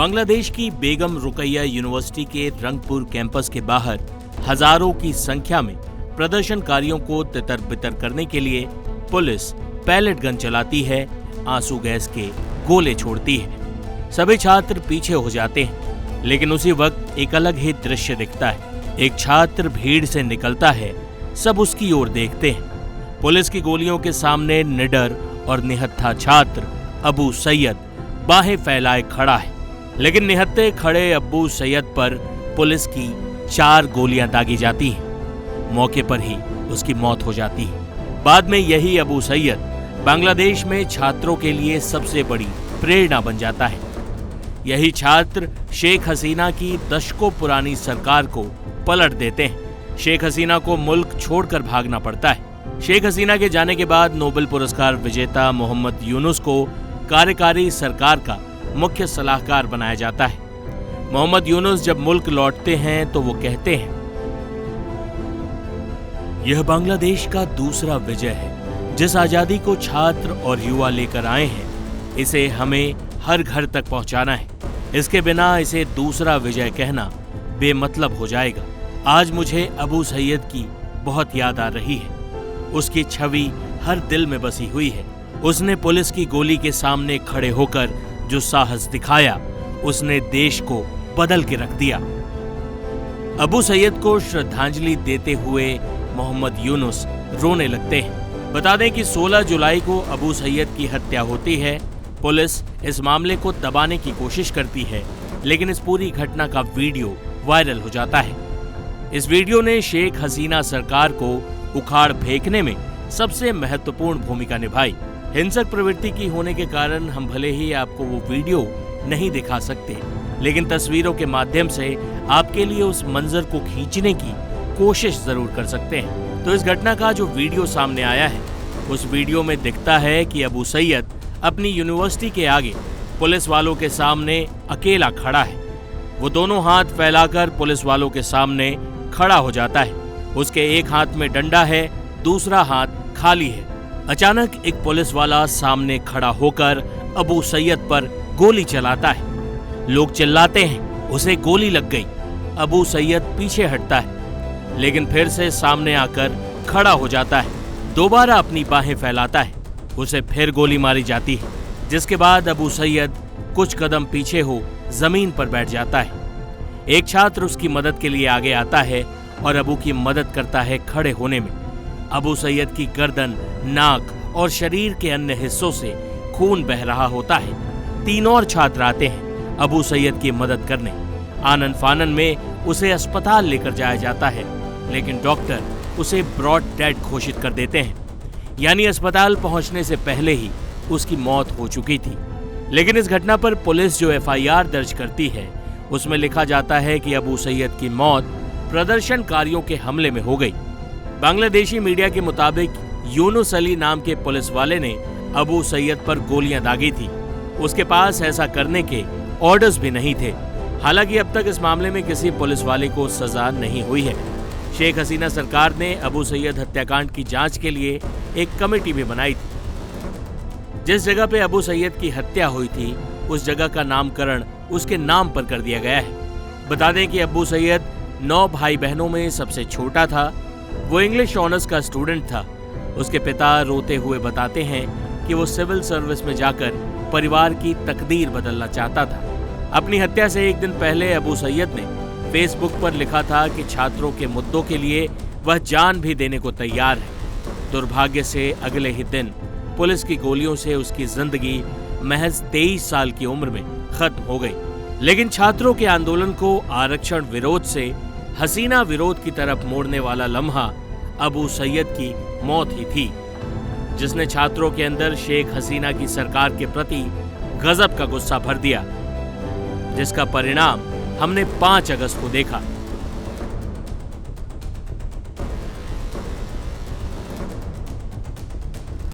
बांग्लादेश की बेगम रुकैया यूनिवर्सिटी के रंगपुर कैंपस के बाहर हजारों की संख्या में प्रदर्शनकारियों को तितर-बितर करने के लिए पुलिस पैलेट गन चलाती है, आंसू गैस के गोले छोड़ती है। सभी छात्र पीछे हो जाते हैं, लेकिन उसी वक्त एक अलग ही दृश्य दिखता है। एक छात्र भीड़ से निकलता है, सब उसकी ओर देखते हैं। पुलिस की गोलियों के सामने निडर और निहत्था छात्र अबू सैयद बाहें फैलाए खड़ा है, लेकिन निहत्थे खड़े अबू सैयद पर पुलिस की 4 गोलियां दागी जाती हैं। मौके पर ही उसकी मौत हो जाती है। बाद में यही अबू सैयद बांग्लादेश में छात्रों के लिए सबसे बड़ी प्रेरणा बन जाता है। यही छात्र शेख हसीना की दशकों पुरानी सरकार को पलट देते हैं। शेख हसीना को मुल्क छोड़कर भागना पड़ता है। शेख हसीना के जाने के बाद नोबेल पुरस्कार विजेता मोहम्मद यूनुस को कार्यकारी सरकार का मुख्य सलाहकार बनाया जाता है। मोहम्मद यूनुस जब मुल्क लौटते हैं तो वो कहते हैं, यह बांग्लादेश का दूसरा विजय है। जिस आजादी को छात्र और युवा लेकर आए हैं, इसे हमें हर घर तक पहुंचाना है। इसके बिना इसे दूसरा विजय कहना बेमतलब हो जाएगा। आज मुझे अबू सैयद की बहुत याद आ रही है। उसकी छवि हर दिल में बसी हुई है। उसने पुलिस की गोली के सामने खड़े होकर जो साहस दिखाया, उसने देश को बदल के रख दिया। अबू सैयद को श्रद्धांजलि देते हुए मोहम्मद यूनुस रोने लगते हैं। बता दें कि 16 जुलाई को अबू सैयद की हत्या होती है। पुलिस इस मामले को दबाने की कोशिश करती है, लेकिन इस पूरी घटना का वीडियो वायरल हो जाता है। इस वीडियो ने शेख हसीना सरकार को उखाड़ फेंकने में सबसे महत्वपूर्ण भूमिका निभाई। हिंसक प्रवृत्ति की होने के कारण हम भले ही आपको वो वीडियो नहीं दिखा सकते, लेकिन तस्वीरों के माध्यम से आपके लिए उस मंजर को खींचने की कोशिश जरूर कर सकते हैं। तो इस घटना का जो वीडियो सामने आया है, उस वीडियो में दिखता है कि अबू सैयद अपनी यूनिवर्सिटी के आगे पुलिस वालों के सामने अकेला खड़ा है। वो दोनों हाथ फैलाकर पुलिस वालों के सामने खड़ा हो जाता है। उसके एक हाथ में डंडा है, दूसरा हाथ खाली है। अचानक एक पुलिस वाला सामने खड़ा होकर अबू सैयद पर गोली चलाता है। लोग चिल्लाते हैं, उसे गोली लग गई। अबू सैयद पीछे हटता है, लेकिन फिर से सामने आकर खड़ा हो जाता है। दोबारा अपनी बाहें फैलाता है, उसे फिर गोली मारी जाती है, जिसके बाद अबू सैयद कुछ कदम पीछे हो जमीन पर बैठ जाता है। एक छात्र उसकी मदद के लिए आगे आता है और अबू की मदद करता है खड़े होने में। अबू सैयद की गर्दन, नाक और शरीर के अन्य हिस्सों से खून बह रहा होता है। 3 और छात्र आते हैं अबू सैयद की मदद करने। आनन फानन में उसे अस्पताल लेकर जाया जाता है, लेकिन डॉक्टर उसे ब्रॉड डेड घोषित कर देते हैं, यानी अस्पताल पहुंचने से पहले ही उसकी मौत हो चुकी थी। लेकिन इस घटना पर पुलिस जो FIR दर्ज करती है, उसमें लिखा जाता है कि अबू सैयद की मौत प्रदर्शनकारियों के हमले में हो गई। बांग्लादेशी मीडिया के मुताबिक यूनुस अली नाम के पुलिस वाले ने अबू सैयद पर गोलियां दागी थी। उसके पास ऐसा करने के ऑर्डर्स भी नहीं थे। हालांकि अब तक इस मामले में किसी पुलिस वाले को सजा नहीं हुई है। शेख हसीना सरकार ने अबू सैयद हत्याकांड की जांच के लिए एक कमेटी भी बनाई थी। जिस जगह पे अबू सैयद की हत्या हुई थी, उस जगह का नामकरण उसके नाम पर कर दिया गया है। बता दें कि अबू सैयद 9 भाई बहनों में सबसे छोटा था। वो इंग्लिश ऑनर्स का स्टूडेंट था। उसके पिता रोते हुए बताते हैं कि वो सिविल सर्विस में जाकर परिवार की तकदीर बदलना चाहता था। अपनी हत्या से एक दिन पहले अबू सैयद ने फेसबुक पर लिखा था कि छात्रों के मुद्दों के लिए वह जान भी देने को तैयार है। दुर्भाग्य से अगले ही दिन पुलिस की गोलियों से उसकी जिंदगी महज 23 साल की उम्र में खत्म हो गई। लेकिन छात्रों के आंदोलन को आरक्षण विरोध से हसीना विरोध की तरफ मोड़ने वाला लम्हा अबू सैयद की मौत ही थी, जिसने छात्रों के अंदर शेख हसीना की सरकार के प्रति गजब का गुस्सा भर दिया, जिसका परिणाम हमने 5 अगस्त को देखा।